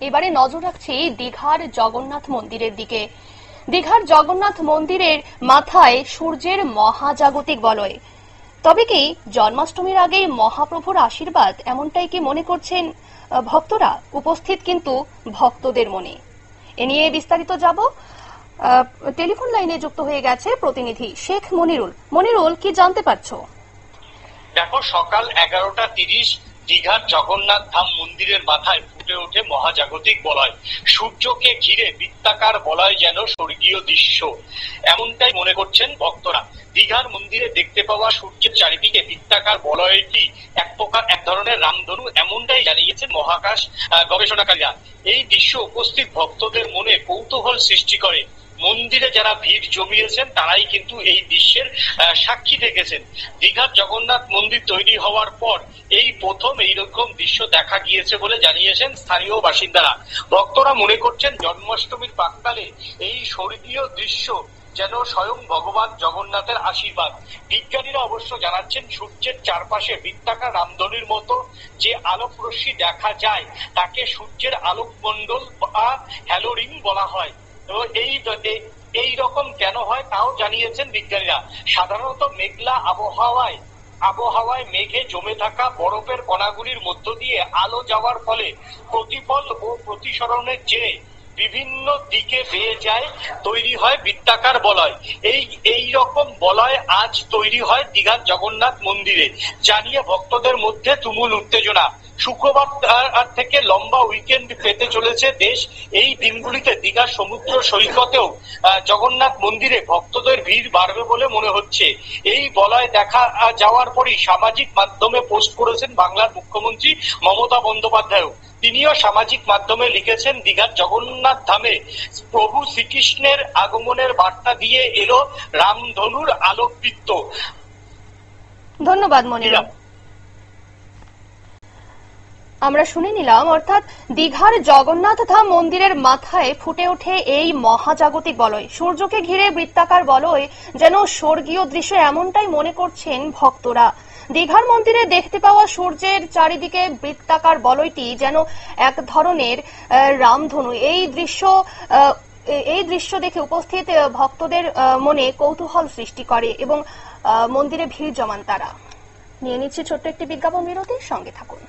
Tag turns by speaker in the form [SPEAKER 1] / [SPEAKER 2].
[SPEAKER 1] এবারে নজর রাখছি দীঘার জগন্নাথ মন্দিরের দিকে। দীঘার জগন্নাথ মন্দিরের মাথায় সূর্যের মহাজাগতিক বলয়। তবে কি জন্মাষ্টমীর আগেই মহাপ্রভুর আশীর্বাদ, এমনটাই কি মনে করছেন ভক্তরা? উপস্থিত কিন্তু ভক্তদের মনে। এ নিয়ে বিস্তারিত যাব। টেলিফোন লাইনে যুক্ত হয়ে গেছে প্রতিনিধি শেখ মনিরুল। মনিরুল, কি জানতে পারছো?
[SPEAKER 2] দেখো, সকাল 11:30 দীঘার জগন্নাথ ধাম মন্দিরের মাথায় ফুটে ওঠে মহাজাগতিক বলয়। সূর্যকে ঘিরে বৃত্তাকার বলয় যেন স্বর্গীয় দৃশ্য, এমনটাই মনে করছেন ভক্তরা। দীঘার মন্দিরে দেখতে পাওয়া সূর্যের চারিদিকে বৃত্তাকার বলয়টি এক ধরনের রামধনু, এমনটাই জানিয়েছেন মহাকাশ গবেষণাকারীরা। এই দৃশ্য উপস্থিত ভক্তদের মনে কৌতূহল সৃষ্টি করে। মন্দিরে যারা ভিড় জমিয়েছেন তারাই কিন্তু এই দৃশ্যের সাক্ষী থেকেছেন। দীঘার জগন্নাথ মন্দির তৈরি হওয়ার পর এই প্রথম এইরকম দৃশ্য দেখা গিয়েছে বলে জানিয়েছেন স্থানীয় বাসিন্দারা। ভক্তরা মনে করছেন জন্মাষ্টমীর প্রাক্কালে এই স্বর্গীয় দৃশ্য যেন স্বয়ং ভগবান জগন্নাথের আশীর্বাদ। বিজ্ঞানীরা অবশ্য জানাচ্ছেন সূর্যের চারপাশে বৃত্তাকার রামধনুর মতো যে আলোক রশ্মি দেখা যায় তাকে সূর্যের আলোক মণ্ডল বা হ্যালোরিং বলা হয়। তো এই রকম কেন হয় তাও জানিয়েছেন বিজ্ঞানীরা। সাধারণত মেঘলা আবহাওয়ায় মেঘে জমে থাকা বরফের কণাগুলির মধ্য দিয়ে আলো যাওয়ার ফলে প্রতিফল ও প্রতিসরণের জেরে বিভিন্ন দিকে বেয়ে যায়, তৈরি হয় বৃত্তাকার বলয়। এই রকম বলয় আজ তৈরি হয় দীঘার জগন্নাথ মন্দিরে, জানিয়ে ভক্তদের মধ্যে তুমুল উত্তেজনা। শুক্রবার থেকে লম্বা উইকেন্ড পেতে চলেছে দেশ। এই দিনগুলিতে দীঘার সমুদ্র সৈকতেও জগন্নাথ মন্দিরে ভক্তদের ভিড় বাড়বে বলে মনে হচ্ছে। এই বলয় দেখা যাওয়ার পরই সামাজিক মাধ্যমে পোস্ট করেছেন বাংলার মুখ্যমন্ত্রী মমতা বন্দ্যোপাধ্যায়। তিনিও সামাজিক মাধ্যমে লিখেছেন, দীঘার জগন্নাথ ধামে প্রভু শ্রীকৃষ্ণের আগমনের বার্তা দিয়ে এলো রামধনুর আলোকবৃত্ত।
[SPEAKER 1] ধন্যবাদ মনিরুল। আমরা শুনে নিলাম, অর্থাৎ দীঘার জগন্নাথ ধাম মন্দিরের মাথায় ফুটে ওঠে এই মহাজাগতিক বলয়। সূর্যকে ঘিরে বৃত্তাকার বলয় যেন স্বর্গীয় দৃশ্য, এমনটাই মনে করছেন ভক্তরা। দীঘার মন্দিরে দেখতে পাওয়া সূর্যের চারিদিকে বৃত্তাকার বলয়টি যেন এক ধরনের রামধনু। এই দৃশ্য দেখে উপস্থিত ভক্তদের মনে কৌতূহল সৃষ্টি করে এবং মন্দিরে ভিড় জমান তারা। নিয়ে নিচ্ছে ছোট্ট একটি বিজ্ঞাপন বিরতি, সঙ্গে থাকুন।